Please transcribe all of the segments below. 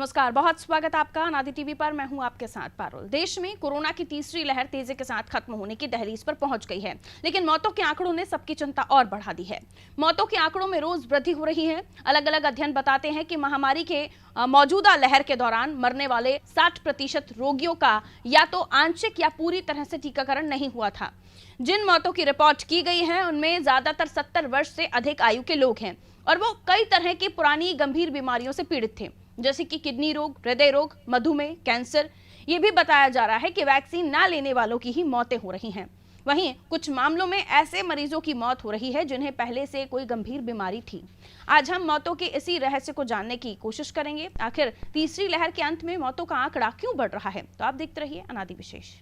नमस्कार, बहुत स्वागत आपका अनादि टीवी पर। मैं हूं आपके साथ पारुल। देश में कोरोना की तीसरी लहर तेजी के साथ खत्म होने की दहलीज पर पहुंच गई है, लेकिन मौतों के आंकड़ों ने सबकी चिंता और बढ़ा दी है। मौतों के आंकड़ों में रोज वृद्धि हो रही है। अलग अलग अध्ययन बताते हैं कि महामारी के मौजूदा लहर के दौरान मरने वाले 60% रोगियों का या तो आंशिक या पूरी तरह से टीकाकरण नहीं हुआ था। जिन मौतों की रिपोर्ट की गई है उनमें ज्यादातर 70 वर्ष से अधिक आयु के लोग हैं और वो कई तरह की पुरानी गंभीर बीमारियों से पीड़ित थे, जैसे कि किडनी रोग, हृदय रोग, मधुमेह, कैंसर। ये भी बताया जा रहा है कि वैक्सीन ना लेने वालों की ही मौतें हो रही हैं। वहीं कुछ मामलों में ऐसे मरीजों की मौत हो रही है जिन्हें पहले से कोई गंभीर बीमारी थी। आज हम मौतों के इसी रहस्य को जानने की कोशिश करेंगे। आखिर तीसरी लहर के अंत में मौतों का आंकड़ा क्यों बढ़ रहा है? तो आप देखते रहिए अनादि विशेष।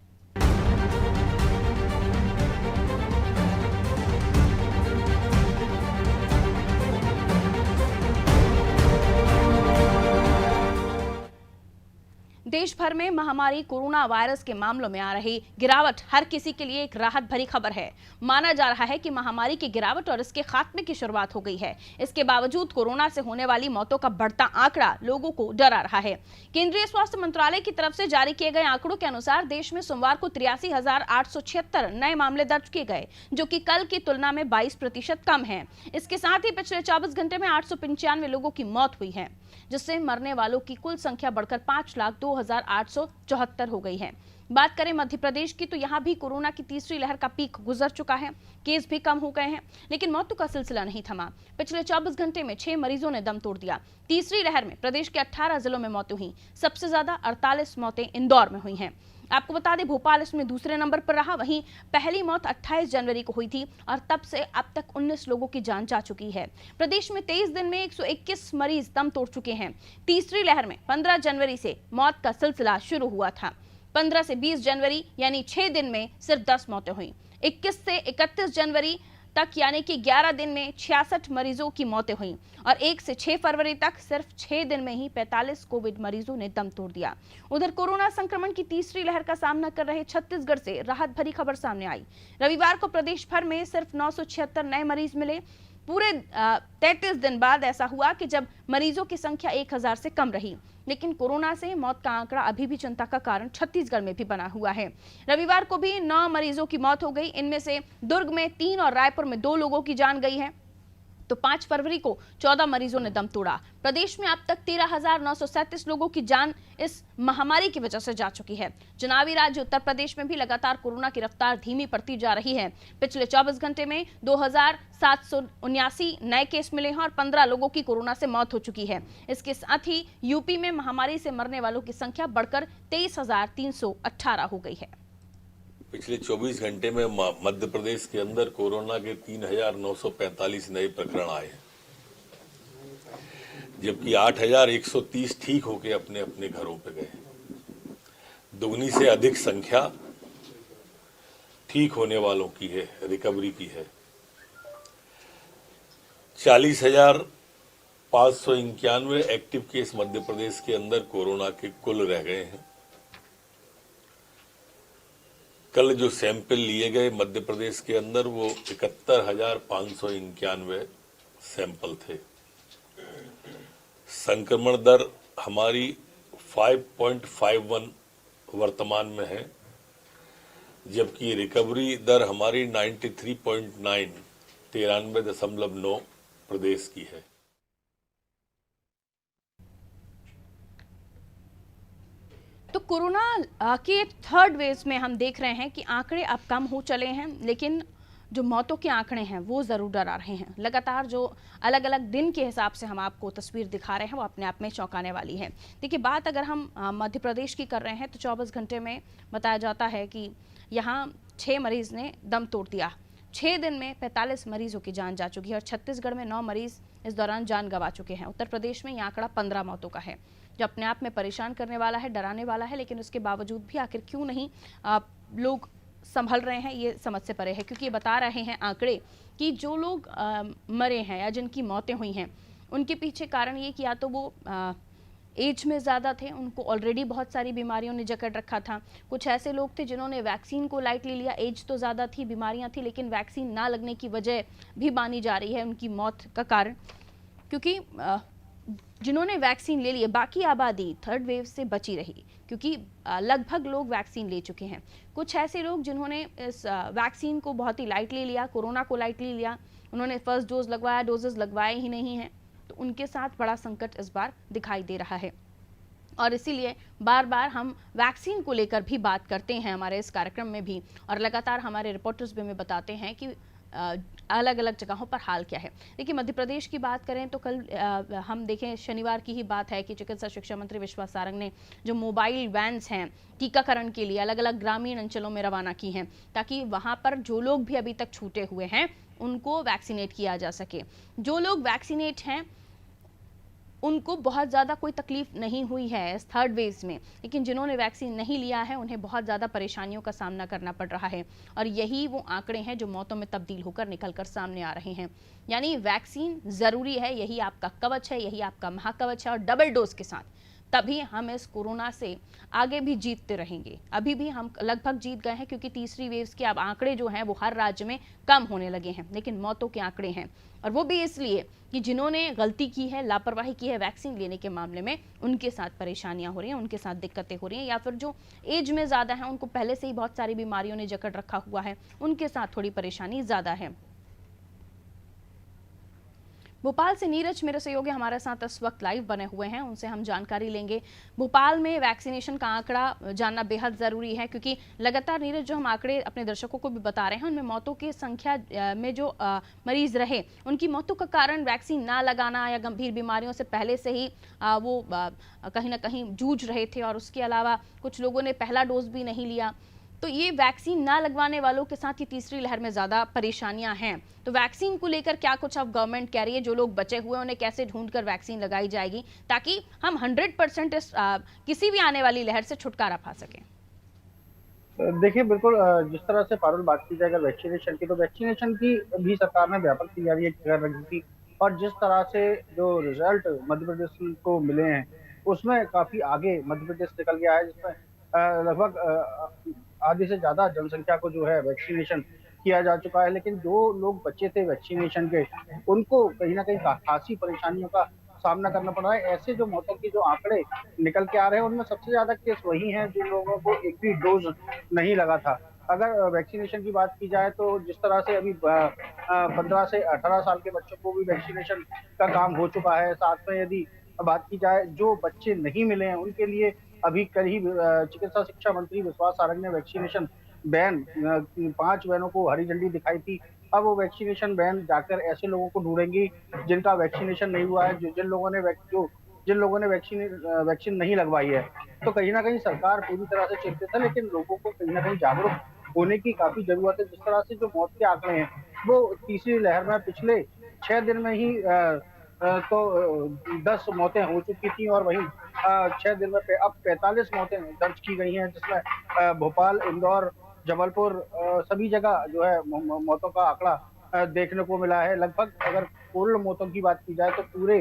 देश भर में महामारी कोरोना वायरस के मामलों में आ रही गिरावट हर किसी के लिए एक राहत भरी खबर है। माना जा रहा है कि महामारी की गिरावट और इसके खात्मे की शुरुआत हो गई है। इसके बावजूद कोरोना से होने वाली मौतों का बढ़ता आंकड़ा लोगों को डरा रहा है। केंद्रीय स्वास्थ्य मंत्रालय की तरफ से जारी किए गए आंकड़ों के अनुसार देश में सोमवार को 83,876 नए मामले दर्ज किए गए, जो कि कल की तुलना में 22% कम है। इसके साथ ही पिछले 24 घंटे में 895 लोगों की मौत हुई है, जिससे मरने वालों की कुल संख्या बढ़कर 5,02,874 हो गई है। बात करें मध्य प्रदेश की, तो यहां भी कोरोना की तीसरी लहर का पीक गुजर चुका है। केस भी कम हो गए हैं, लेकिन मौतों का सिलसिला नहीं थमा। पिछले 24 घंटे में 6 मरीजों ने दम तोड़ दिया। तीसरी लहर में प्रदेश के 18 जिलों में मौतें हुई। सबसे ज्यादा 48 मौतें इंदौर में हुई हैं। आपको बता दें, भोपाल इसमें दूसरे नंबर पर रहा। वहीं पहली मौत 28 जनवरी को हुई थी और तब से अब तक 19 लोगों की जान जा चुकी है। प्रदेश में 23 दिन में 121 मरीज दम तोड़ चुके हैं। तीसरी लहर में 15 जनवरी से मौत का सिलसिला शुरू हुआ था। 15 से 20 जनवरी यानी 6 दिन में सिर्फ 10 मौतें हुई। 21 से 31 जनवरी तक यानी कि 11 दिन में 66 मरीजों की मौतें हुई और 1 से 6 फरवरी तक सिर्फ 6 दिन में ही 45 कोविड मरीजों ने दम तोड़ दिया। उधर कोरोना संक्रमण की तीसरी लहर का सामना कर रहे छत्तीसगढ़ से राहत भरी खबर सामने आई। रविवार को प्रदेश भर में सिर्फ 976 नए मरीज मिले। पूरे 33 दिन बाद ऐसा हुआ कि जब मरीजों की संख्या 1000 से कम रही। लेकिन कोरोना से मौत का आंकड़ा अभी भी चिंता का कारण छत्तीसगढ़ में भी बना हुआ है। रविवार को भी 9 मरीजों की मौत हो गई। इनमें से दुर्ग में 3 और रायपुर में 2 लोगों की जान गई है। तो 5 फरवरी को 14 मरीजों ने दम तोड़ा। प्रदेश में अब तक 13,937 लोगों की जान इस महामारी की वजह से जा चुकी है। चुनावी राज्य उत्तर प्रदेश में भी लगातार कोरोना की रफ्तार धीमी पड़ती जा रही है। पिछले 24 घंटे में 2,779 नए केस मिले हैं और 15 लोगों की कोरोना से मौत हो चुकी है। इसके साथ ही यूपी में महामारी से मरने वालों की संख्या बढ़कर 23,318 हो गई है। पिछले 24 घंटे में मध्य प्रदेश के अंदर कोरोना के 3,945 नए प्रकरण आए, जबकि 8,130 ठीक होकर अपने अपने घरों पे गए। दुगनी से अधिक संख्या ठीक होने वालों की है, रिकवरी की है। 40,591 एक्टिव केस मध्य प्रदेश के अंदर कोरोना के कुल रह गए हैं। कल जो सैंपल लिए गए मध्य प्रदेश के अंदर वो 71,591 सैंपल थे। संक्रमण दर हमारी 5.51 वर्तमान में है, जबकि रिकवरी दर हमारी 93.9 93.9 प्रदेश की है। तो कोरोना के थर्ड वेव में हम देख रहे हैं कि आंकड़े अब कम हो चले हैं, लेकिन जो मौतों के आंकड़े हैं वो ज़रूर डरा रहे हैं। लगातार जो अलग अलग दिन के हिसाब से हम आपको तस्वीर दिखा रहे हैं वो अपने आप में चौंकाने वाली है। देखिए, बात अगर हम मध्य प्रदेश की कर रहे हैं तो 24 घंटे में बताया जाता है कि यहाँ 6 मरीज ने दम तोड़ दिया। 6 दिन में 45 मरीजों की जान जा चुकी है और छत्तीसगढ़ में 9 मरीज इस दौरान जान गंवा चुके हैं। उत्तर प्रदेश में यह आंकड़ा 15 मौतों का है, जो अपने आप में परेशान करने वाला है, डराने वाला है। लेकिन उसके बावजूद भी आखिर क्यों नहीं लोग संभल रहे हैं, ये समझ से परे है। क्योंकि ये बता रहे हैं आंकड़े कि जो लोग मरे हैं या जिनकी मौतें हुई हैं, उनके पीछे कारण ये कि या तो वो एज में ज़्यादा थे, उनको ऑलरेडी बहुत सारी बीमारियों ने जकड़ रखा था। कुछ ऐसे लोग थे जिन्होंने वैक्सीन को लाइटली लिया। एज तो ज़्यादा थी, बीमारियां थी, लेकिन वैक्सीन ना लगने की वजह भी मानी जा रही है उनकी मौत का कारण। क्योंकि जिन्होंने वैक्सीन ले लिए, बाकी आबादी थर्ड वेव से बची रही क्योंकि लगभग लोग वैक्सीन ले चुके हैं। कुछ ऐसे लोग जिन्होंने इस वैक्सीन को बहुत ही लाइटली लिया, कोरोना को लाइटली लिया, उन्होंने फर्स्ट डोज लगवाया, डोजेस लगवाए ही नहीं हैं, तो उनके साथ बड़ा संकट इस बार दिखाई दे रहा है। और इसीलिए बार बार हम वैक्सीन को लेकर भी बात करते हैं हमारे इस कार्यक्रम में भी, और लगातार हमारे रिपोर्टर्स भी हमें बताते हैं कि अलग अलग जगहों पर हाल क्या है। देखिए, मध्य प्रदेश की बात करें तो कल हम देखें, शनिवार की ही बात है कि चिकित्सा शिक्षा मंत्री विश्वास सारंग ने जो मोबाइल वैन्स हैं टीकाकरण के लिए अलग अलग ग्रामीण अंचलों में रवाना की हैं, ताकि वहां पर जो लोग भी अभी तक छूटे हुए हैं उनको वैक्सीनेट किया जा सके। जो लोग वैक्सीनेट हैं उनको बहुत ज़्यादा कोई तकलीफ नहीं हुई है इस थर्ड वेव में, लेकिन जिन्होंने वैक्सीन नहीं लिया है उन्हें बहुत ज़्यादा परेशानियों का सामना करना पड़ रहा है। और यही वो आंकड़े हैं जो मौतों में तब्दील होकर निकलकर सामने आ रहे हैं। यानी वैक्सीन ज़रूरी है, यही आपका कवच है, यही आपका महाकवच है, और डबल डोज के साथ तभी हम इस कोरोना से आगे भी जीतते रहेंगे। अभी भी हम लगभग जीत गए हैं क्योंकि तीसरी वेव के अब आंकड़े जो हैं वो हर राज्य में कम होने लगे हैं, लेकिन मौतों के आंकड़े हैं, और वो भी इसलिए कि जिन्होंने गलती की है, लापरवाही की है वैक्सीन लेने के मामले में, उनके साथ परेशानियां हो रही हैं, उनके साथ दिक्कतें हो रही हैं, या फिर जो एज में ज़्यादा है, उनको पहले से ही बहुत सारी बीमारियों ने जकड़ रखा हुआ है, उनके साथ थोड़ी परेशानी ज़्यादा है। भोपाल से नीरज मेरे सहयोगी हमारे साथ इस वक्त लाइव बने हुए हैं, उनसे हम जानकारी लेंगे। भोपाल में वैक्सीनेशन का आंकड़ा जानना बेहद ज़रूरी है क्योंकि लगातार नीरज जो हम आंकड़े अपने दर्शकों को भी बता रहे हैं उनमें मौतों की संख्या में जो मरीज रहे उनकी मौतों का कारण वैक्सीन ना लगाना या गंभीर बीमारियों से पहले से ही वो कहीं ना कहीं जूझ रहे थे, और उसके अलावा कुछ लोगों ने पहला डोज भी नहीं लिया। तो ये वैक्सीन ना लगवाने वालों के साथ ही तीसरी लहर में ज़्यादा परेशानियां हैं। तो वैक्सीन को लेकर क्या कुछ अब गवर्नमेंट कह रही है, जो लोग बचे हुए हैं उन्हें कैसे ढूंढकर वैक्सीन लगाई जाएगी ताकि हम 100% इस किसी भी आने वाली लहर से छुटकारा पा सकें? देखिए, बिल्कुल जिस तरह से पारुल बात की जाए अगर वैक्सीनेशन की, तो वैक्सीनेशन की भी सरकार ने व्यापक तैयारी कर रखी थी, और जिस तरह से जो रिजल्ट मध्य प्रदेश को मिले हैं उसमें काफी आगे मध्य प्रदेश निकल गया है, जिसमें लगभग आधे से ज्यादा जनसंख्या को जो है वैक्सीनेशन किया जा चुका है। लेकिन जो लोग बचे थे वैक्सीनेशन के, उनको कहीं ना कहीं खासी परेशानियों का सामना करना पड़ रहा है। ऐसे जो मौतों की जो आंकड़े निकल के आ रहे हैं उनमें सबसे ज्यादा केस वही हैं जिन लोगों को एक भी डोज नहीं लगा था। अगर वैक्सीनेशन की बात की जाए तो जिस तरह से अभी 15 से 18 साल के बच्चों को भी वैक्सीनेशन का काम हो चुका है। साथ में यदि बात की जाए जो बच्चे नहीं मिले हैं उनके लिए अभी कल ही चिकित्सा शिक्षा मंत्री विश्वास सारंग ने वैक्सीनेशन वैन 5 वैनों को हरी झंडी दिखाई थी। अब वो वैक्सीनेशन वैन जाकर ऐसे लोगों को ढूंढेंगी जिनका वैक्सीनेशन नहीं हुआ है, जिन लोगों ने वैक्सीन नहीं लगवाई है। तो कहीं ना कहीं सरकार पूरी तरह से चिंतित है, लेकिन लोगों को कहीं ना कहीं जागरूक होने की काफी जरूरत है। जिस तरह से जो मौत के आंकड़े हैं वो तीसरी लहर में पिछले 6 दिन में ही 10 मौतें हो चुकी थी, और वहीं 6 दिन में अब 45 मौतें दर्ज की गई हैं, जिसमें भोपाल, इंदौर, जबलपुर सभी जगह जो है मौतों का आंकड़ा देखने को मिला है। लगभग अगर कुल मौतों की बात की जाए तो पूरे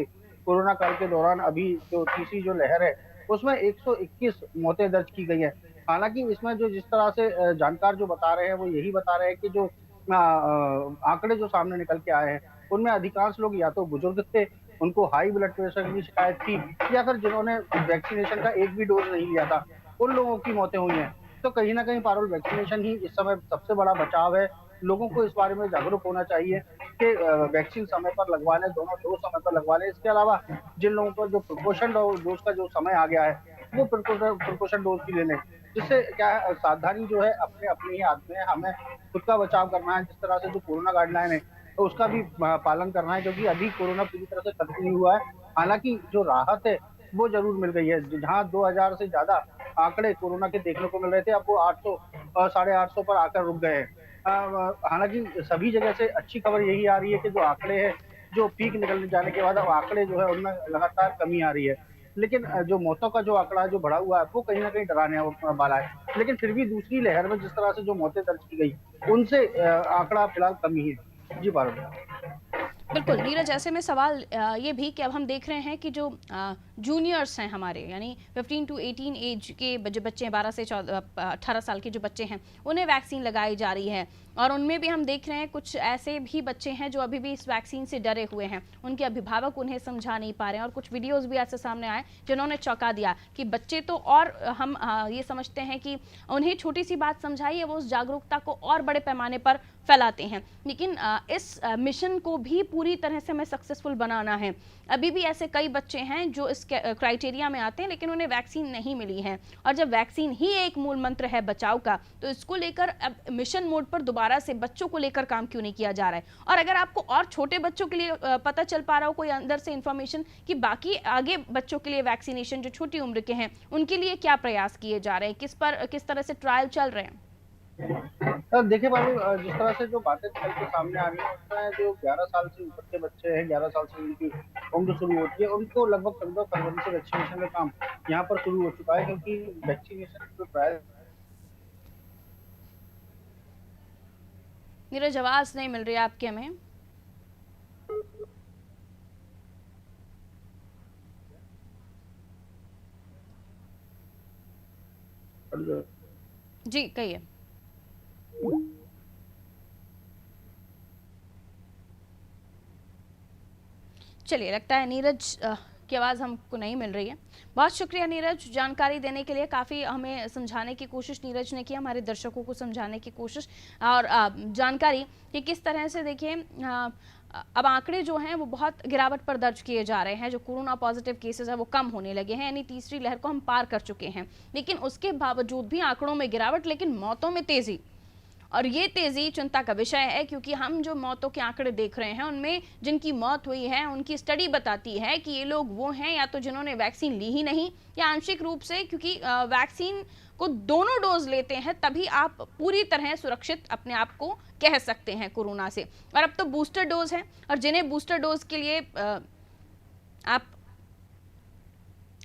कोरोना काल के दौरान अभी जो तीसरी जो लहर है उसमें 121 मौतें दर्ज की गई है। हालांकि इसमें जो जिस तरह से जानकार जो बता रहे हैं वो यही बता रहे हैं कि जो आंकड़े जो सामने निकल के आए हैं उनमें अधिकांश लोग या तो बुजुर्ग थे, उनको हाई ब्लड प्रेशर की शिकायत थी, या फिर जिन्होंने वैक्सीनेशन का एक भी डोज नहीं लिया था उन लोगों की मौतें हुई हैं। तो कहीं ना कहीं पारुल वैक्सीनेशन ही इस समय सबसे बड़ा बचाव है। लोगों को इस बारे में जागरूक होना चाहिए कि वैक्सीन समय पर लगवा लें, दोनों डोज समय पर लगवा लें। इसके अलावा जिन लोगों को जो प्रिकॉशन डोज का जो समय आ गया है वो प्रिकॉशन डोज भी ले लें, जिससे क्या है सावधानी जो है अपने अपने ही हाथ में है। हमें खुद का बचाव करना है, जिस तरह से जो कोरोना गाइडलाइन है तो उसका भी पालन करना है, क्योंकि अभी कोरोना पूरी तरह से खत्म नहीं हुआ है। हालांकि जो राहत है वो जरूर मिल गई है। जहां 2000 से ज्यादा आंकड़े कोरोना के देखने को मिल रहे थे, अब वो 800 और 850 पर आकर रुक गए हैं। हालांकि सभी जगह से अच्छी खबर यही आ रही है कि जो आंकड़े हैं, जो पीक निकल जाने के बाद अब आंकड़े जो है उनमें लगातार कमी आ रही है। लेकिन जो मौतों का जो आंकड़ा जो बढ़ा हुआ है वो कहीं ना कहीं डराने वाला है। लेकिन फिर भी दूसरी लहर में जिस तरह से जो मौतें दर्ज की गई उनसे आंकड़ा फिलहाल कम ही है। जी पारुल। बिल्कुल नीरज, ऐसे में सवाल ये भी कि अब हम देख रहे हैं कि जो जूनियर्स हैं हमारे, यानी 15 टू 18 एज के जो बच्चे हैं, 12 से 18 साल के जो बच्चे हैं, उन्हें वैक्सीन लगाई जा रही है। और उनमें भी हम देख रहे हैं कुछ ऐसे भी बच्चे हैं जो अभी भी इस वैक्सीन से डरे हुए हैं, उनके अभिभावक उन्हें समझा नहीं पा रहे हैं। और कुछ वीडियोस भी ऐसे सामने आए जिन्होंने चौंका दिया कि बच्चे तो, और हम ये समझते हैं कि उन्हें छोटी सी बात समझाई है वो उस जागरूकता को और बड़े पैमाने पर फैलाते हैं। लेकिन इस मिशन को भी पूरी तरह से हमें सक्सेसफुल बनाना है। अभी भी ऐसे कई बच्चे हैं जो इस क्राइटेरिया में आते हैं लेकिन उन्हें वैक्सीन नहीं मिली है। और जब वैक्सीन ही एक मूल मंत्र है बचाव का, तो इसको लेकर अब मिशन मोड पर दोबारा से बच्चों को लेकर काम क्यों नहीं किया जा रहा है? और अगर आपको और छोटे बच्चों के लिए पता चल पा रहा हो कोई अंदर से इंफॉर्मेशन कि बाकी आगे बच्चों के लिए वैक्सीनेशन जो छोटी उम्र के हैं उनके लिए क्या प्रयास किए जा रहे हैं, किस तरह से ट्रायल चल रहे हैं? सर देखिए पारुल, जिस तरह से जो बातें चल के सामने आ रही है उसमें जो 11 साल से ऊपर के बच्चे हैं, 11 साल से उनकी उम्र शुरू होती है, उनको लगभग 15 फरवरी से वैक्सीनेशन का काम यहाँ पर शुरू हो चुका है, क्योंकि वैक्सीनेशन जो ट्रायल नीरज, आवाज नहीं मिल रही आपके हमें। जी कहिए। चलिए, लगता है नीरज की आवाज़ हमको नहीं मिल रही है। बहुत शुक्रिया नीरज, जानकारी देने के लिए। काफ़ी हमें समझाने की कोशिश नीरज ने की, हमारे दर्शकों को समझाने की कोशिश और जानकारी कि किस तरह से देखिए अब आंकड़े जो हैं वो बहुत गिरावट पर दर्ज किए जा रहे हैं। जो कोरोना पॉजिटिव केसेस है वो कम होने लगे हैं, यानी तीसरी लहर को हम पार कर चुके हैं। लेकिन उसके बावजूद भी आंकड़ों में गिरावट, लेकिन मौतों में तेजी। और ये तेजी चिंता का विषय है, क्योंकि हम जो मौतों के आंकड़े देख रहे हैं उनमें जिनकी मौत हुई है उनकी स्टडी बताती है कि ये लोग वो हैं या तो जिन्होंने वैक्सीन ली ही नहीं, या आंशिक रूप से, क्योंकि वैक्सीन को दोनों डोज लेते हैं तभी आप पूरी तरह सुरक्षित अपने आप को कह सकते हैं कोरोना से। और अब तो बूस्टर डोज है, और जिन्हें बूस्टर डोज के लिए आप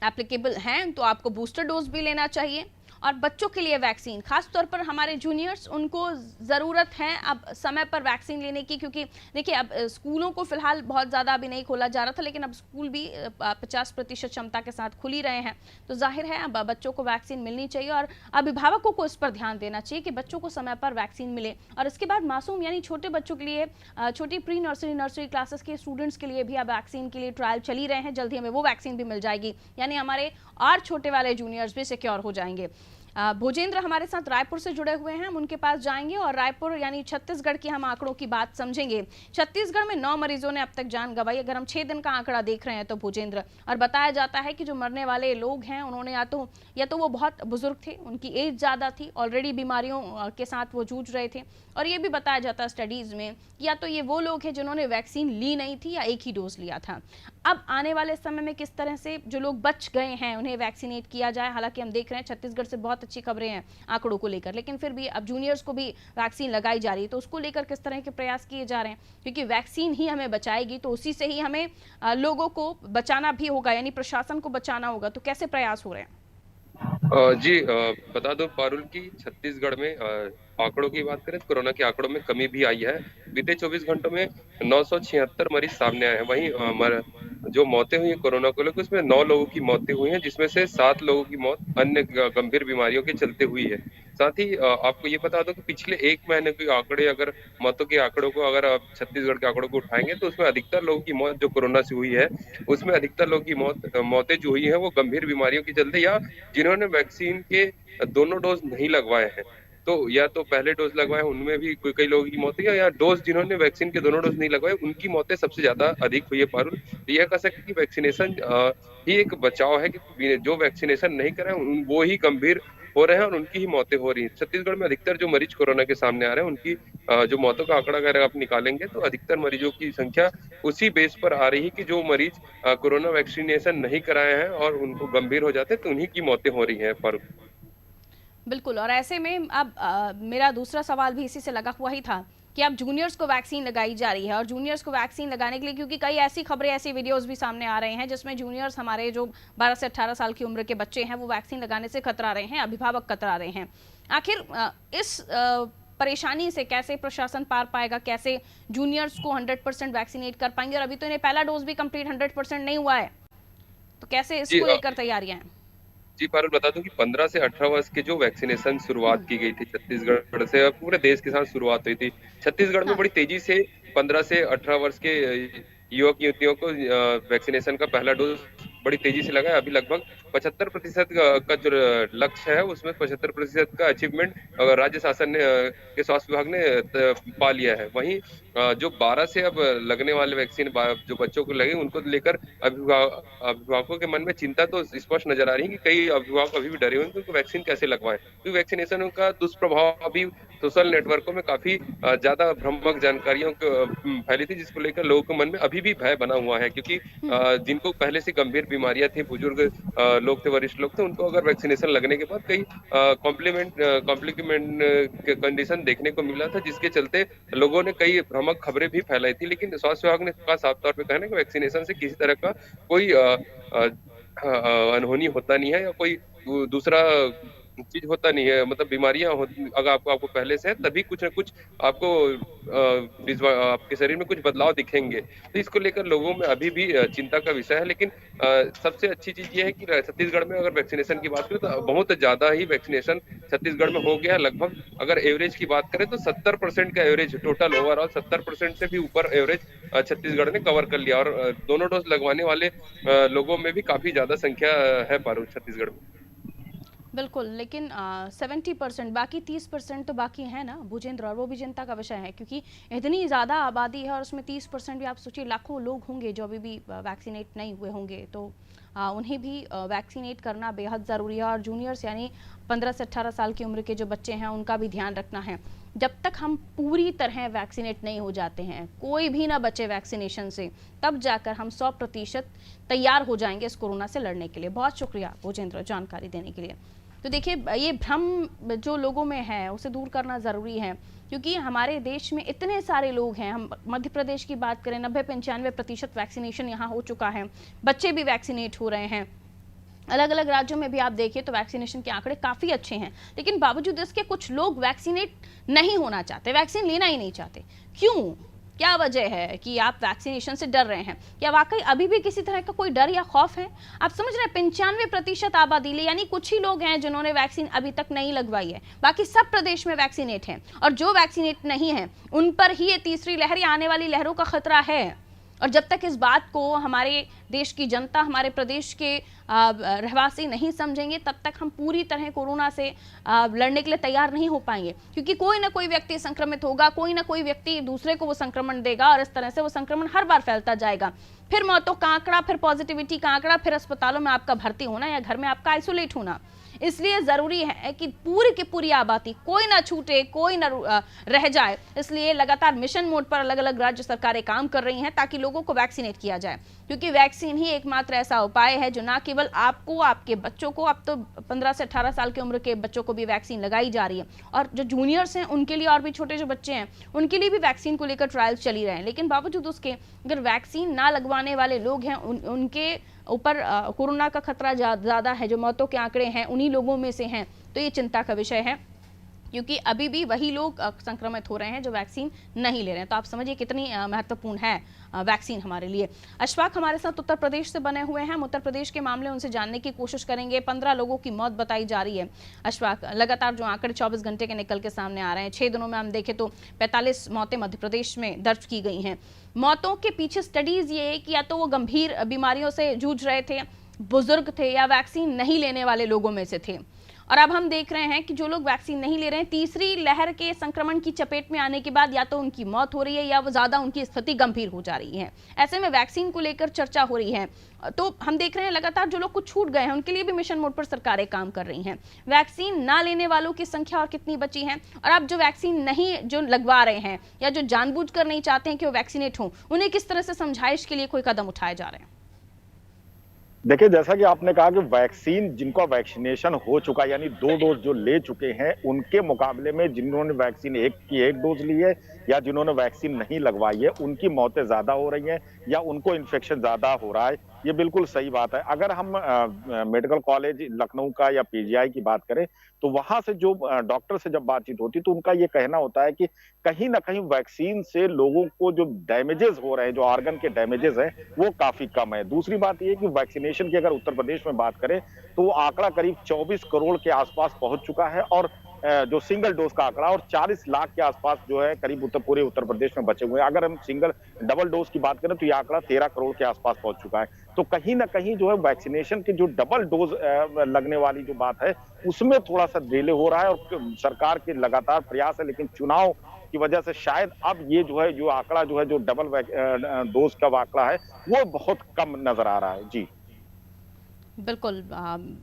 एप्लीकेबल हैं तो आपको बूस्टर डोज भी लेना चाहिए। और बच्चों के लिए वैक्सीन, खास तौर पर हमारे जूनियर्स, उनको ज़रूरत है अब समय पर वैक्सीन लेने की, क्योंकि देखिए अब स्कूलों को फिलहाल बहुत ज़्यादा अभी नहीं खोला जा रहा था, लेकिन अब स्कूल भी 50% क्षमता के साथ खुल ही रहे हैं। तो जाहिर है अब बच्चों को वैक्सीन मिलनी चाहिए और अभिभावकों को इस पर ध्यान देना चाहिए कि बच्चों को समय पर वैक्सीन मिले। और इसके बाद मासूम यानी छोटे बच्चों के लिए, छोटी प्री नर्सरी, नर्सरी क्लासेस के स्टूडेंट्स के लिए भी अब वैक्सीन के लिए ट्रायल चल ही रहे हैं। जल्दी हमें वो वैक्सीन भी मिल जाएगी, यानी हमारे और छोटे वाले जूनियर्स भी सिक्योर हो जाएंगे। भोजेंद्र हमारे साथ रायपुर से जुड़े हुए हैं, हम उनके पास जाएंगे और रायपुर यानी छत्तीसगढ़ की हम आंकड़ों की बात समझेंगे। छत्तीसगढ़ में 9 मरीजों ने अब तक जान गंवाई, अगर हम 6 दिन का आंकड़ा देख रहे हैं तो भोजेंद्र। और बताया जाता है कि जो मरने वाले लोग हैं उन्होंने या तो वो बहुत बुजुर्ग थे, उनकी एज ज़्यादा थी, ऑलरेडी बीमारियों के साथ वो जूझ रहे थे। और ये भी बताया जाता है स्टडीज़ में या तो ये वो लोग हैं जिन्होंने वैक्सीन ली नहीं थी या एक ही डोज लिया था। अब आने वाले समय में किस तरह से जो लोग बच गए हैं उन्हें वैक्सीनेट किया जाए। हालांकि हम देख रहे हैं छत्तीसगढ़ से बहुत अच्छी खबरें हैं आंकड़ों को लेकर, लेकिन फिर भी अब जूनियर्स को भी वैक्सीन लगाई जा रही है, तो उसको लेकर किस तरह के प्रयास किए जा रहे हैं, क्योंकि वैक्सीन ही हमें बचाएगी, तो उसी से ही हमें लोगों को बचाना भी होगा, यानी प्रशासन को बचाना होगा। तो कैसे प्रयास हो रहे हैं? जी, बता दो पारुल की छत्तीसगढ़ में आंकड़ों की बात करें तो कोरोना के आंकड़ों में कमी भी आई है। बीते 24 घंटों में 976 मरीज सामने आए हैं। वहीं जो मौतें हुई हैं कोरोना को लेकर, उसमें 9 लोगों की मौतें हुई हैं, जिसमें से 7 लोगों की मौत अन्य गंभीर बीमारियों के चलते हुई है। साथ ही आपको ये बता दो कि पिछले 1 महीने के आंकड़े, अगर मौतों के आंकड़ों को अगर आप छत्तीसगढ़ के आंकड़ों को उठाएंगे तो उसमें अधिकतर लोगों की मौत जो कोरोना से हुई है, उसमें अधिकतर लोगों की मौतें जो हुई है वो गंभीर बीमारियों के चलते या जिन्होंने वैक्सीन के दोनों डोज नहीं लगवाए हैं। तो या तो पहले डोज लगवाए उनमें भी कई लोगों की मौत हुई, या डोज जिन्होंने वैक्सीन के दोनों डोज नहीं लगवाए उनकी मौतें सबसे ज्यादा अधिक हुई है पारुल। तो यह कह सकते कि वैक्सीनेशन ही एक बचाव है, कि जो वैक्सीनेशन नहीं कराए वो ही गंभीर हो रहे हैं और उनकी ही मौतें हो रही हैं। छत्तीसगढ़ में अधिकतर जो मरीज कोरोना के सामने आ रहे हैं उनकी जो मौतों का आंकड़ा अगर आप निकालेंगे तो अधिकतर मरीजों की संख्या उसी बेस पर आ रही है कि जो मरीज कोरोना वैक्सीनेशन नहीं कराए हैं और उनको गंभीर हो जाते हैं तो उन्हीं की मौतें हो रही हैं पारुल। बिल्कुल, और ऐसे में अब मेरा दूसरा सवाल भी इसी से लगा हुआ ही था कि अब जूनियर्स को वैक्सीन लगाई जा रही है, और जूनियर्स को वैक्सीन लगाने के लिए, क्योंकि कई ऐसी खबरें, ऐसी वीडियोस भी सामने आ रहे हैं जिसमें जूनियर्स, हमारे जो 12 से 18 साल की उम्र के बच्चे हैं, वो वैक्सीन लगाने से कतरा रहे हैं, अभिभावक कतरा रहे हैं। आखिर इस परेशानी से कैसे प्रशासन पार पाएगा, कैसे जूनियर्स को 100% वैक्सीनेट कर पाएंगे? और अभी तो इन्हें पहला डोज भी कंप्लीट 100% नहीं हुआ है, तो कैसे जी इसको लेकर तैयारियां हैं? जी पारुल, बता दूं कि 15 से 18 वर्ष के जो वैक्सीनेशन शुरुआत की गई थी छत्तीसगढ़ से, अब पूरे देश के साथ शुरुआत हुई थी। छत्तीसगढ़ में हाँ। बड़ी तेजी से 15 से 18 वर्ष के युवक युवतियों को वैक्सीनेशन का पहला डोज बड़ी तेजी से लगा है। अभी लगभग 75% का जो लक्ष्य है उसमें 75% का अचीवमेंट राज्य शासन ने के स्वास्थ्य विभाग ने पा लिया है। वहीं जो 12 से अब लगने वाले वैक्सीन जो बच्चों को लगे उनको लेकर अभिभावकों के मन में चिंता तो स्पष्ट नजर आ रही है कि कई अभिभावक अभी भी डरे हुए हैं कि उनको वैक्सीन कैसे लगवाएं, क्योंकि वैक्सीनेशन का दुष्प्रभाव अभी सोशल नेटवर्कों में काफी ज्यादा भ्रामक जानकारियों फैली थी, जिसको लेकर लोगों के मन में अभी भी भय बना हुआ है। क्योंकि जिनको पहले से गंभीर बीमारियां थी, बुजुर्ग लोग थे, वरिष्ठ लोग थे, उनको अगर वैक्सीनेशन लगने के बाद कई कॉम्प्लीमेंट कंडीशन देखने को मिला था, जिसके चलते लोगों ने कई भ्रामक खबरें भी फैलाई थी। लेकिन स्वास्थ्य विभाग ने कहा, साफ तौर पे कहना है कि वैक्सीनेशन से किसी तरह का कोई अनहोनी होता नहीं है या कोई दूसरा चीज होता नहीं है। मतलब बीमारियां अगर आपको पहले से है तभी कुछ ना कुछ आपको आपके शरीर में कुछ बदलाव दिखेंगे। तो इसको लेकर लोगों में अभी भी चिंता का विषय है। लेकिन सबसे अच्छी चीज ये है कि छत्तीसगढ़ में अगर वैक्सीनेशन की बात करें तो बहुत ज्यादा ही वैक्सीनेशन छत्तीसगढ़ में हो गया है। लगभग अगर एवरेज की बात करें तो 70% का एवरेज, टोटल ओवरऑल 70% से भी ऊपर एवरेज छत्तीसगढ़ ने कवर कर लिया। और दोनों डोज लगवाने वाले लोगों में भी काफी ज्यादा संख्या है पारुल छत्तीसगढ़ में। बिल्कुल, लेकिन 70% बाकी 30% तो बाकी है ना भूजेंद्र, और वो भी चिंता का विषय है क्योंकि इतनी ज़्यादा आबादी है और उसमें 30% भी आप सोचिए लाखों लोग होंगे जो अभी भी वैक्सीनेट नहीं हुए होंगे, तो उन्हें भी वैक्सीनेट करना बेहद ज़रूरी है। और जूनियर्स यानी 15 से 18 साल की उम्र के जो बच्चे हैं उनका भी ध्यान रखना है। जब तक हम पूरी तरह वैक्सीनेट नहीं हो जाते हैं, कोई भी ना बचे वैक्सीनेशन से, तब जाकर हम 100% तैयार हो जाएंगे इस कोरोना से लड़ने के लिए। बहुत शुक्रिया भूजेंद्र जानकारी देने के लिए। तो देखिए, ये भ्रम जो लोगों में है उसे दूर करना ज़रूरी है क्योंकि हमारे देश में इतने सारे लोग हैं। हम मध्य प्रदेश की बात करें, 90-95% वैक्सीनेशन यहाँ हो चुका है, बच्चे भी वैक्सीनेट हो रहे हैं। अलग अलग राज्यों में भी आप देखिए तो वैक्सीनेशन के आंकड़े काफ़ी अच्छे हैं, लेकिन बावजूद इसके कुछ लोग वैक्सीनेट नहीं होना चाहते, वैक्सीन लेना ही नहीं चाहते। क्यों? क्या वजह है कि आप वैक्सीनेशन से डर रहे हैं? क्या वाकई अभी भी किसी तरह का कोई डर या खौफ है? आप समझ रहे हैं 95% आबादी ले, यानी कुछ ही लोग हैं जिन्होंने वैक्सीन अभी तक नहीं लगवाई है, बाकी सब प्रदेश में वैक्सीनेट हैं। और जो वैक्सीनेट नहीं है उन पर ही ये तीसरी लहर या आने वाली लहरों का खतरा है। और जब तक इस बात को हमारे देश की जनता, हमारे प्रदेश के रहवासी नहीं समझेंगे, तब तक हम पूरी तरह कोरोना से लड़ने के लिए तैयार नहीं हो पाएंगे। क्योंकि कोई ना कोई व्यक्ति संक्रमित होगा, कोई ना कोई व्यक्ति दूसरे को वो संक्रमण देगा और इस तरह से वो संक्रमण हर बार फैलता जाएगा। फिर मौतों का आंकड़ा, फिर पॉजिटिविटी का आंकड़ा, फिर अस्पतालों में आपका भर्ती होना या घर में आपका आइसोलेट होना। इसलिए जरूरी है कि पूरी की पूरी आबादी, कोई ना छूटे, कोई ना रह जाए। इसलिए लगातार मिशन मोड पर अलग अलग राज्य सरकारें काम कर रही हैं ताकि लोगों को वैक्सीनेट किया जाए, क्योंकि वैक्सीन ही एकमात्र ऐसा उपाय है जो ना केवल आपको, आपके बच्चों को, अब तो 15 से 18 साल की उम्र के बच्चों को भी वैक्सीन लगाई जा रही है, और जो जूनियर्स हैं उनके लिए, और भी छोटे जो बच्चे हैं उनके लिए भी वैक्सीन को लेकर ट्रायल्स चली रहे हैं। लेकिन बावजूद उसके अगर वैक्सीन ना लगवाने वाले लोग हैं उनके ऊपर कोरोना का खतरा ज़्यादा है, जो मौतों के आंकड़े हैं उन्हीं लोगों में से हैं। तो ये चिंता का विषय है क्योंकि अभी भी वही लोग संक्रमित हो रहे हैं जो वैक्सीन नहीं ले रहे हैं। तो आप समझिए कितनी महत्वपूर्ण है वैक्सीन हमारे लिए। अशफाक हमारे साथ उत्तर प्रदेश से बने हुए हैं, हम उत्तर प्रदेश के मामले उनसे जानने की कोशिश करेंगे। 15 लोगों की मौत बताई जा रही है। अशफाक, लगातार जो आंकड़े 24 घंटे के निकल के सामने आ रहे हैं, 6 दिनों में हम देखें तो 45 मौतें मध्य प्रदेश में दर्ज की गई हैं। मौतों के पीछे स्टडीज ये है कि या तो वो गंभीर बीमारियों से जूझ रहे थे, बुजुर्ग थे, या वैक्सीन नहीं लेने वाले लोगों में से थे। और अब हम देख रहे हैं कि जो लोग वैक्सीन नहीं ले रहे हैं, तीसरी लहर के संक्रमण की चपेट में आने के बाद या तो उनकी मौत हो रही है या वो ज्यादा उनकी स्थिति गंभीर हो जा रही है। ऐसे में वैक्सीन को लेकर चर्चा हो रही है। तो हम देख रहे हैं लगातार जो लोग कुछ छूट गए हैं उनके लिए भी मिशन मोड पर सरकारें काम कर रही हैं। वैक्सीन ना लेने वालों की संख्या और कितनी बची है, और अब जो वैक्सीन नहीं जो लगवा रहे हैं या जो जानबूझकर नहीं चाहते हैं कि वो वैक्सीनेट हो, उन्हें किस तरह से समझाइश के लिए कोई कदम उठाए जा रहे हैं? देखिए, जैसा कि आपने कहा कि वैक्सीन, जिनका वैक्सीनेशन हो चुका यानी 2 डोज जो ले चुके हैं, उनके मुकाबले में जिन्होंने वैक्सीन एक डोज ली है या जिन्होंने वैक्सीन नहीं लगवाई है, उनकी मौतें ज्यादा हो रही हैं या उनको इन्फेक्शन ज्यादा हो रहा है। ये बिल्कुल सही बात है। अगर हम मेडिकल कॉलेज लखनऊ का या पीजीआई की बात करें तो वहां से जो डॉक्टर से जब बातचीत होती तो उनका ये कहना होता है कि कहीं ना कहीं वैक्सीन से लोगों को जो डैमेजेस हो रहे हैं, जो ऑर्गन के डैमेजेस हैं, वो काफी कम है। दूसरी बात ये कि वैक्सीनेशन की अगर उत्तर प्रदेश में बात करें तो वो आंकड़ा करीब 24 करोड़ के आसपास पहुंच चुका है और जो सिंगल डोज का आंकड़ा और 40 लाख के आसपास जो है करीब पूरे उत्तर प्रदेश में बचे हुए हैं। अगर हम डबल डोज की बात करें तो ये आंकड़ा 13 करोड़ के आसपास पहुंच चुका है। तो कहीं ना कहीं जो है वैक्सीनेशन की जो डबल डोज लगने वाली जो बात है उसमें थोड़ा सा डिले हो रहा है और सरकार के लगातार प्रयास है, लेकिन चुनाव की वजह से शायद अब ये जो है जो आंकड़ा जो है जो डबल डोज का आंकड़ा है वो बहुत कम नजर आ रहा है। जी बिल्कुल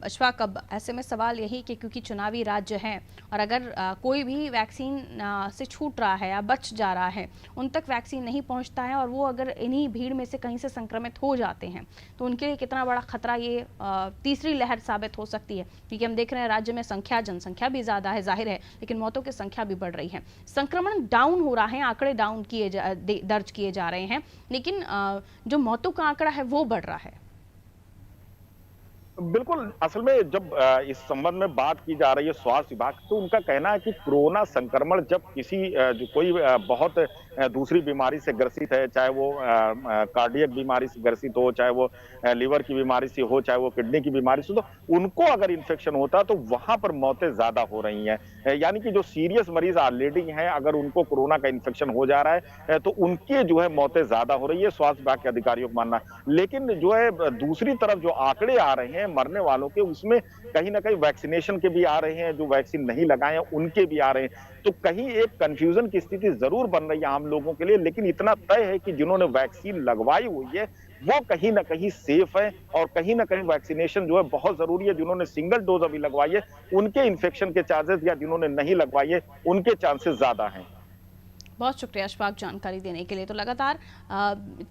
अशफाक, अब ऐसे में सवाल यही कि क्योंकि चुनावी राज्य है और अगर कोई भी वैक्सीन से छूट रहा है या बच जा रहा है, उन तक वैक्सीन नहीं पहुंचता है और वो अगर इन्हीं भीड़ में से कहीं से संक्रमित हो जाते हैं तो उनके लिए कितना बड़ा खतरा ये तीसरी लहर साबित हो सकती है। क्योंकि हम देख रहे हैं राज्य में जनसंख्या भी ज़्यादा है, जाहिर है, लेकिन मौतों की संख्या भी बढ़ रही है। संक्रमण डाउन हो रहा है, आंकड़े डाउन दर्ज किए जा रहे हैं, लेकिन जो मौतों का आंकड़ा है वो बढ़ रहा है। बिल्कुल, असल में जब इस संबंध में बात की जा रही है स्वास्थ्य विभाग, तो उनका कहना है कि कोरोना संक्रमण जब किसी जो कोई बहुत दूसरी बीमारी से ग्रसित है, चाहे वो कार्डियक बीमारी से ग्रसित हो, चाहे वो लीवर की बीमारी से हो, चाहे वो किडनी की बीमारी से, तो उनको अगर इन्फेक्शन होता है तो वहां पर मौतें ज्यादा हो रही हैं। यानी कि जो सीरियस मरीज ऑलरेडी हैं, अगर उनको कोरोना का इन्फेक्शन हो जा रहा है तो उनकी जो है मौतें ज्यादा हो रही है, स्वास्थ्य विभाग के अधिकारियों को मानना। लेकिन जो है दूसरी तरफ जो आंकड़े आ रहे हैं मरने वालों के, उसमें कहीं ना कहीं वैक्सीनेशन के भी आ रहे हैं, जो वैक्सीन नहीं लगाए हैं उनके भी आ रहे हैं। तो कहीं एक कंफ्यूजन की स्थिति जरूर बन रही है आम लोगों के लिए, लेकिन इतना तय है कि जिन्होंने वैक्सीन लगवाई हुई है वो कहीं ना कहीं सेफ है और कहीं ना कहीं वैक्सीनेशन जो है बहुत जरूरी है। जिन्होंने सिंगल डोज अभी लगवाई है उनके इन्फेक्शन के चांसेस या जिन्होंने नहीं लगवाई है उनके चांसेस ज्यादा हैं। बहुत शुक्रिया अशफाक जानकारी देने के लिए। तो लगातार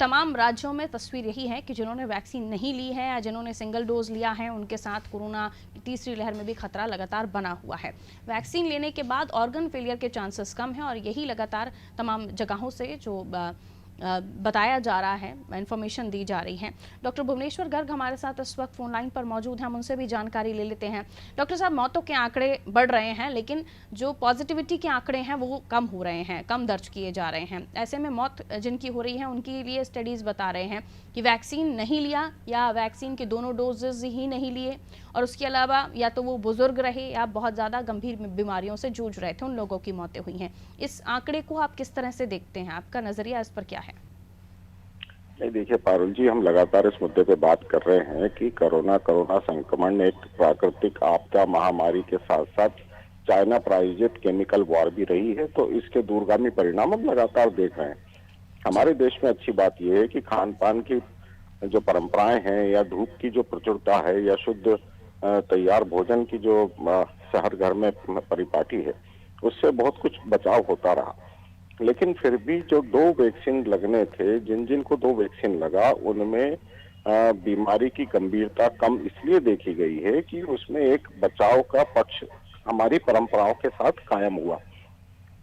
तमाम राज्यों में तस्वीर यही है कि जिन्होंने वैक्सीन नहीं ली है या जिन्होंने सिंगल डोज लिया है उनके साथ कोरोना की तीसरी लहर में भी खतरा लगातार बना हुआ है। वैक्सीन लेने के बाद ऑर्गन फेलियर के चांसेस कम हैं और यही लगातार तमाम जगहों से जो बताया जा रहा है, इंफॉर्मेशन दी जा रही है। डॉक्टर भुवनेश्वर गर्ग हमारे साथ इस वक्त फोन लाइन पर मौजूद हैं, हम उनसे भी जानकारी ले लेते हैं। डॉक्टर साहब, मौतों के आंकड़े बढ़ रहे हैं लेकिन जो पॉजिटिविटी के आंकड़े हैं वो कम हो रहे हैं, कम दर्ज किए जा रहे हैं। ऐसे में मौत जिनकी हो रही है उनके लिए स्टडीज़ बता रहे हैं कि वैक्सीन नहीं लिया या वैक्सीन के दोनों डोजेज ही नहीं लिए और उसके अलावा या तो वो बुजुर्ग रहे या बहुत ज़्यादा गंभीर बीमारियों से जूझ रहे थे, उन लोगों की मौतें हुई हैं। इस आंकड़े को आप किस तरह से देखते हैं, आपका नज़रिया इस पर क्या है? नहीं, देखिए पारुल जी, हम लगातार इस मुद्दे पे बात कर रहे हैं कि कोरोना संक्रमण एक प्राकृतिक आपदा महामारी के साथ साथ चाइना प्रायोजित केमिकल वॉर भी रही है, तो इसके दूरगामी परिणाम हम लगातार देख रहे हैं। हमारे देश में अच्छी बात यह है कि खान पान की जो परंपराएं हैं या धूप की जो प्रचुरता है या शुद्ध तैयार भोजन की जो हर घर में परिपाटी है, उससे बहुत कुछ बचाव होता रहा। लेकिन फिर भी जो 2 वैक्सीन लगने थे, जिन को 2 वैक्सीन लगा, उनमें बीमारी की गंभीरता कम इसलिए देखी गई है कि उसमें एक बचाव का पक्ष हमारी परंपराओं के साथ कायम हुआ।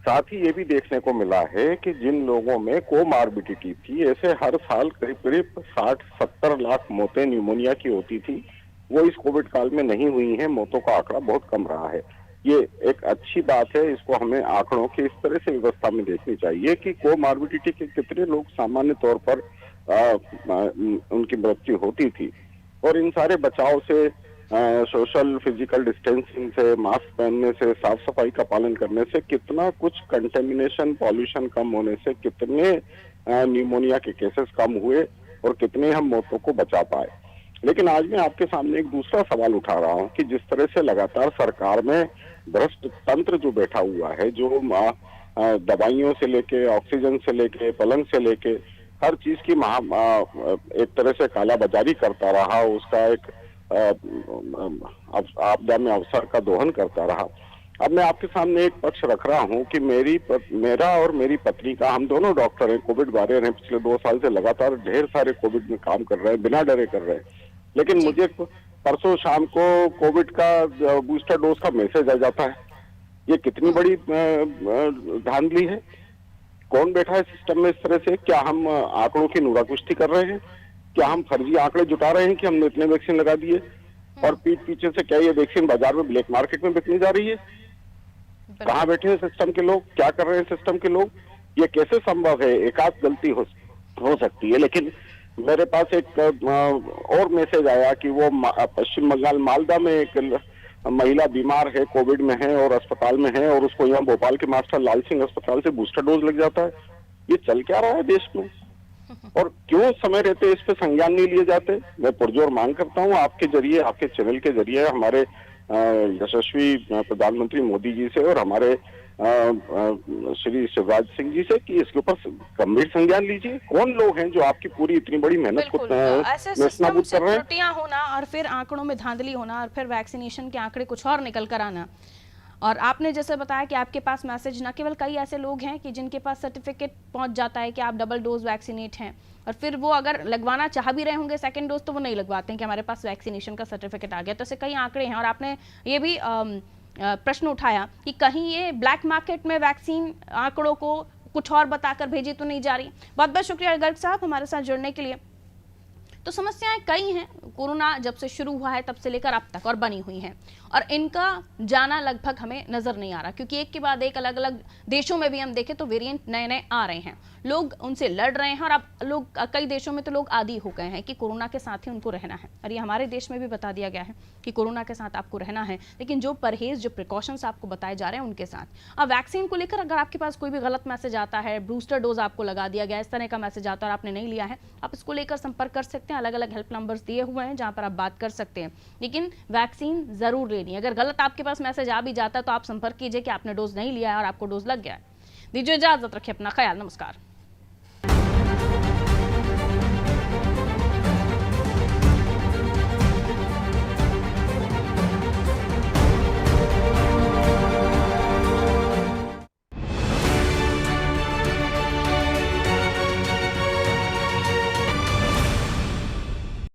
साथ ही ये भी देखने को मिला है कि जिन लोगों में कोमार्बिडिटी थी, ऐसे हर साल करीब करीब 60-70 लाख मौतें न्यूमोनिया की होती थी, वो इस कोविड काल में नहीं हुई हैं। मौतों का आंकड़ा बहुत कम रहा है। ये एक अच्छी बात है, इसको हमें आंकड़ों की इस तरह से व्यवस्था में देखनी चाहिए कि कोमार्बिडिटी के कितने लोग सामान्य तौर पर उनकी मृत्यु होती थी और इन सारे बचाव से, सोशल फिजिकल डिस्टेंसिंग से, मास्क पहनने से, साफ सफाई का पालन करने से, कितना कुछ कंटेमिनेशन, पॉल्यूशन कम होने से कितने न्यूमोनिया के केसेस कम हुए और कितने हम मौतों को बचा पाए। लेकिन आज मैं आपके सामने एक दूसरा सवाल उठा रहा हूं कि जिस तरह से लगातार सरकार में भ्रष्ट तंत्र जो बैठा हुआ है, जो दवाइयों से लेके, ऑक्सीजन से लेके, पलंग से लेके हर चीज की एक तरह से कालाबाजारी करता रहा, उसका एक आपदा में अवसर का दोहन करता रहा। अब मैं आपके सामने एक पक्ष रख रहा हूं कि मेरा और मेरी पत्नी का, हम दोनों डॉक्टर हैं, कोविड वॉरियर हैं, पिछले 2 साल से लगातार ढेर सारे कोविड में काम कर रहे हैं, बिना डरे कर रहे हैं। लेकिन मुझे परसों शाम को कोविड का बूस्टर डोज का मैसेज आ जाता है। ये कितनी बड़ी धांधली है? कौन बैठा है सिस्टम में इस तरह से? क्या हम आंकड़ों की नुराकुश्ती कर रहे हैं? क्या हम फर्जी आंकड़े जुटा रहे हैं कि हमने इतने वैक्सीन लगा दिए, और पीठ पीछे से क्या ये वैक्सीन बाजार में ब्लैक मार्केट में बिकने जा रही है? कहाँ बैठे हैं सिस्टम के लोग, क्या कर रहे हैं सिस्टम के लोग? ये कैसे संभव है? एक आध गलती हो सकती है, लेकिन मेरे पास एक और मैसेज आया कि वो पश्चिम बंगाल मालदा में एक महिला बीमार है, कोविड में है और अस्पताल में है, और उसको यहाँ भोपाल के मास्टर लाल सिंह अस्पताल से बूस्टर डोज लग जाता है। ये चल क्या रहा है देश में, और क्यों समय रहते इस पे संज्ञान नहीं लिए जाते? मैं पुरजोर मांग करता हूँ आपके जरिए, आपके चैनल के जरिए हमारे यशस्वी प्रधानमंत्री मोदी जी से और हमारे श्री शिवराज सिंह जी से कि इसके ऊपर गंभीर संज्ञान लीजिए। कौन लोग हैं जो आपकी पूरी इतनी बड़ी मेहनत को नेस्तनाबूद कर रहे हैं? त्रुटियां होना और फिर आंकड़ों में धांधली होना और फिर वैक्सीनेशन के आंकड़े कुछ और निकल कर आना। और आपने जैसे बताया कि आपके पास मैसेज, न केवल कई ऐसे लोग हैं कि जिनके पास सर्टिफिकेट पहुंच जाता है कि आप डबल डोज वैक्सीनेट हैं, और फिर वो अगर लगवाना चाह भी रहे होंगे सेकंड डोज तो वो नहीं लगवाते हैं कि हमारे पास वैक्सीनेशन का सर्टिफिकेट आ गया। तो ऐसे कई आंकड़े हैं। और आपने ये भी प्रश्न उठाया कि कहीं ये ब्लैक मार्केट में वैक्सीन आंकड़ों को कुछ और बताकर भेजी तो नहीं जा रही। बहुत बहुत शुक्रिया गर्ग साहब हमारे साथ जुड़ने के लिए। तो समस्याएं कई हैं, कोरोना जब से शुरू हुआ है तब से लेकर अब तक और बनी हुई हैं, और इनका जाना लगभग हमें नजर नहीं आ रहा, क्योंकि एक के बाद एक अलग अलग देशों में भी हम देखें तो वेरिएंट नए नए आ रहे हैं, लोग उनसे लड़ रहे हैं, और अब लोग कई देशों में तो लोग आदी हो गए हैं कि कोरोना के साथ ही उनको रहना है। और ये हमारे देश में भी बता दिया गया है कि कोरोना के साथ आपको रहना है, लेकिन जो परहेज, जो प्रिकॉशंस आपको बताए जा रहे हैं उनके साथ। अब वैक्सीन को लेकर अगर आपके पास कोई भी गलत मैसेज आता है, बूस्टर डोज आपको लगा दिया गया, इस तरह का मैसेज आता है और आपने नहीं लिया है, आप इसको लेकर संपर्क कर सकते हैं। अलग अलग हेल्प नंबर्स दिए हुए हैं जहां पर आप बात कर सकते हैं, लेकिन वैक्सीन जरूर लेनी है। अगर गलत आपके पास मैसेज आ भी जाता है तो आप संपर्क कीजिए कि आपने डोज नहीं लिया है और आपको डोज लग गया है। दीजिए इजाजत, रखिए अपना ख्याल, नमस्कार।